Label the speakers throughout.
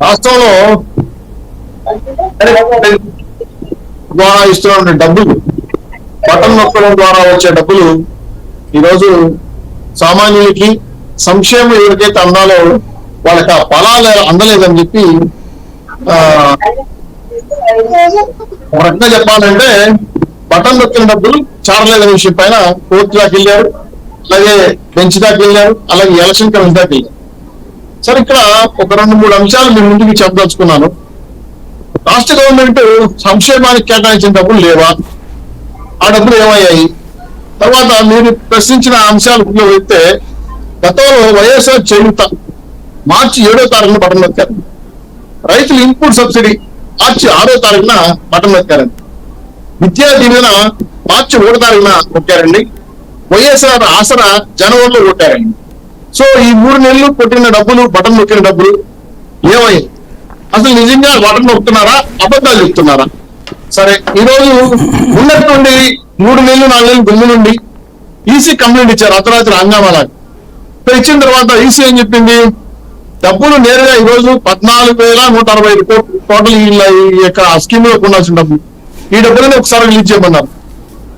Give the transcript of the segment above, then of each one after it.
Speaker 1: రాష్ట్రంలో ద్వారా ఇస్తున్న డబ్బులు, బటన్ నొక్కడం ద్వారా వచ్చే డబ్బులు ఈరోజు సామాన్యులకి సంక్షేమం ఎవరికైతే అందాలో వాళ్ళకి ఆ ఫలాలు అందలేదని చెప్పి ఒక రకంగా చెప్పాలంటే బటన్ నొక్కిన డబ్బులు చారలేదనే విషయం పైన కోర్టు దాకా వెళ్ళారు, అలాగే బెంచ్ దాకా వెళ్ళారు, అలాగే ఎలక్షన్ కమిషన్ దాకా వెళ్ళారు. సరే, ఇక్కడ ఒక 2-3 అంశాలు మీ ముందుకు చెప్పదలుచుకున్నాను. రాష్ట్ర గవర్నమెంట్ సంక్షేమానికి కేటాయించిన డబ్బులు లేవా, ఆ డబ్బులు ఏమయ్యాయి? తర్వాత మీరు ప్రశ్నించిన అంశాలు వెళ్తే గతంలో వైఎస్ఆర్ చేయూత మార్చి 7వ తారీఖున బటన్ నొక్కారు. రైతుల ఇన్పుట్ సబ్సిడీ మార్చి 6వ తారీఖున బటన్ నొక్కారండి. విద్యా దీవెన మార్చి 1వ తారీఖున నొక్కారండి. వైఎస్ఆర్ ఆసరా జనవరిలో కొట్టారండి. సో ఈ 3 నెలలు కొట్టిన డబ్బులు, బటన్ నొక్కిన డబ్బులు ఏమయ్యాయి? అసలు నిజంగా బటన్ నొక్కుతున్నారా, అబద్ధాలు చెప్తున్నారా? సరే, ఈరోజు ఉన్నట్టుండి 3 నెలలు 4 నెలలు గుమ్ము నుండి ఈసీ కంప్లైంట్ ఇచ్చారు అర్ధరాత్రి హంగామాలా. ఇచ్చిన తర్వాత ఈసీ ఏం చెప్పింది? డబ్బులు నేరుగా ఈరోజు 14,165 కోట్లు టోటల్ ఈ యొక్క స్కీమ్ లో ఉండాల్సిన డబ్బులు, ఈ డబ్బులని ఒకసారి రిలీజ్ చేయమన్నారు.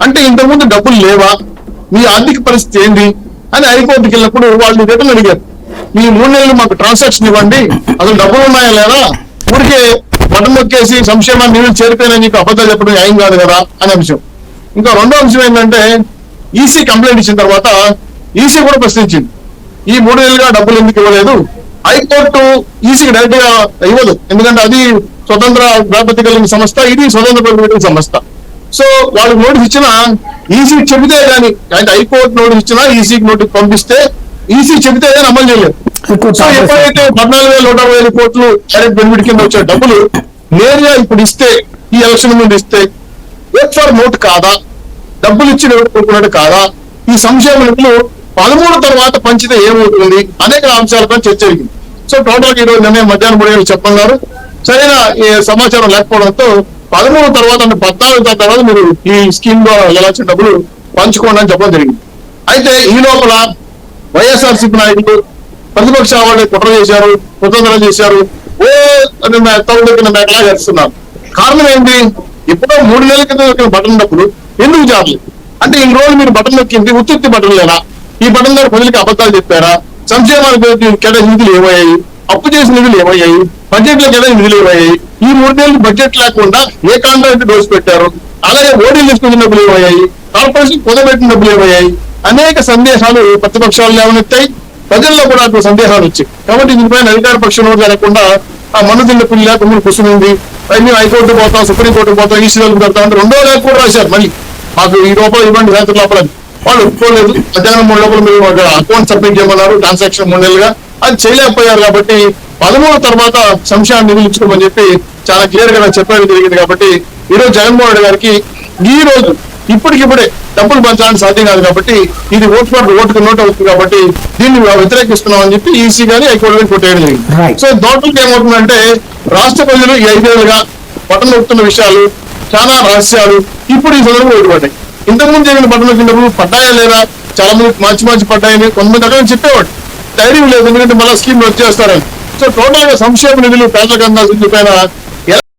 Speaker 1: అంటే ఇంతకుముందు డబ్బులు లేవా, మీ ఆర్థిక పరిస్థితి ఏంటి అని హైకోర్టుకి వెళ్ళినప్పుడు వాళ్ళు రిటర్న్ అడిగారు. ఈ 3 నెలలు మాకు ట్రాన్సాక్షన్ ఇవ్వండి, అసలు డబ్బులు ఉన్నాయా లేదా, ఊరికే బటన్ నొక్కేసి సంక్షేమాన్ని నీళ్ళు చేరిపోయినా నీకు అబద్ధాలు చెప్పడం ఏం కాదు కదా అనే అంశం. ఇంకా రెండో అంశం ఏంటంటే ఈసీ కంప్లైంట్ ఇచ్చిన తర్వాత ఈసీ కూడా ప్రశ్నించింది, ఈ 3 నెలలుగా డబ్బులు ఎందుకు ఇవ్వలేదు? హైకోర్టు ఈసీకి డైరెక్ట్ గా ఇవ్వదు, ఎందుకంటే అది స్వతంత్ర వ్యాపతి కలిగిన సంస్థ, ఇది స్వతంత్ర ప్రభుత్వ సంస్థ. సో వాళ్ళకి నోటీస్ ఇచ్చినా ఈసీకి చెబితే కానీ, అంటే హైకోర్టు నోటీస్ ఇచ్చినా ఈసీకి నోటీస్ పంపిస్తే ఈసీ చెబితే కానీ అమలు చేయలేదు. సో ఎప్పుడైతే 14,165 కోట్లు డైరెక్ట్ బెనిఫిట్ కింద వచ్చే డబ్బులు నేరుగా ఇప్పుడు ఇస్తే, ఈ ఎలక్షన్ ముందు ఇస్తే ఓట్ ఫర్ నోట్ కాదా, డబ్బులు ఇచ్చి కోరుకున్నట్టు కాదా, ఈ సంక్షేమ నిధులు 13 తర్వాత పంచితే ఏమవుతుంది అనేక అంశాలపై చర్చ జరిగింది. సో టోటల్ ఈ రోజు నిర్ణయం మధ్యాహ్నం 3 గంటలకు చెప్పన్నారు. సరైన సమాచారం లేకపోవడంతో 13 తర్వాత అంటే 14 తర్వాత మీరు ఈ స్కీమ్ లో ఎలా డబ్బులు పంచుకోండి అని చెప్పడం జరిగింది. అయితే ఈ లోపల వైఎస్ఆర్సీపీ నాయకులు ప్రతిపక్ష వాళ్ళు కుట్ర చేశారు, కుతంత్రం చేశారు, తౌడుకిన మేకలా చేస్తున్నారు. కారణం ఏంటి? ఎప్పుడో 3 నెలల కింద బటన్ డబ్బులు ఎందుకు జారలేదు అంటే, ఇన్ని రోజులు మీరు బటన్ నొక్కింది ఉత్తి బటన్ లేదా, ఈ బటన్ ద్వారా ప్రజలకి అబద్ధాలు చెప్పారా, సంక్షేమానికి కేటాయించిన నిధులు ఏమయ్యాయి, అప్పు చేసిన నిధులు ఏమయ్యాయి, బడ్జెట్ లో కేటాయించిన నిధులు ఏమయ్యాయి, ఈ 3 నెలలు బడ్జెట్ లేకుండా ఏ కాంట్రాక్ట్ డోసు పెట్టారు, అలాగే ఓడీలు తీసుకున్న డబ్బులు ఏమయ్యాయి, కార్పొరేషన్ పొందబెట్టిన డబ్బులు ఏమయ్యాయి, అనేక సందేశాలు ప్రతిపక్షాలు లేవనెత్తాయి, ప్రజల్లో కూడా అటు సందేహాలు వచ్చాయి. కాబట్టి దీనిపైన అధికార పక్షం జరగకుండా ఆ మన్నుదిన్న పిల్లి లేకుండా కుసుమింది, అన్ని హైకోర్టు పోతాం, సుప్రీంకోర్టుకు పోతాం, ఈసీలకు పెడతాం అంటే 2వ లేఖ కూడా రాశారు. మళ్ళీ మాకు ఈ లోపల ఇవ్వండి, రాత్రి లోపల వాళ్ళు ఒప్పుకోలేదు. మధ్యాహ్నం 3 లోపల మీరు అకౌంట్ సబ్మిట్ చేయమన్నారు, ట్రాన్సాక్షన్ 3 నెలలుగా అది చేయలేకపోయారు. కాబట్టి 13 తర్వాత సంక్షేమ నిధులు ఇచ్చుకోమని చెప్పి చాలా క్లియర్ గా చెప్పడం జరిగింది. కాబట్టి ఈరోజు జగన్మోహన్ రెడ్డి గారికి ఈ రోజు ఇప్పటికిప్పుడే డబ్బులు పంచడానికి సాధ్యం కాదు. కాబట్టి ఇది ఓటుకు నోట్ అవుతుంది. కాబట్టి దీన్ని వ్యతిరేకిస్తున్నాం అని చెప్పి ఈసీ గాని హైకోర్టు గాని కొట్టేయడం జరిగింది. సో టోటల్గా ఏమవుతుందంటే రాష్ట్ర ప్రజలు ఈ 5 ఏళ్ళుగా బటన్ నొక్కుతున్న విషయాలు చాలా రహస్యాలు ఇప్పుడు ఈ సందర్భంలో బయటపడ్డాయి. ఇంతకుముందు జరిగిన బటన్ నొక్కినప్పుడు పడ్డాయా లేదా, చాలా మంది మార్చి పడ్డాయని కొంతమంది అక్కడ చెప్పేవాడు, ధైర్యం లేదు, ఎందుకంటే మళ్ళీ స్కీమ్ వచ్చేస్తారని. సో టోటల్ గా సంక్షేమ నిధులు పేదలకు అందాల్సిన పైన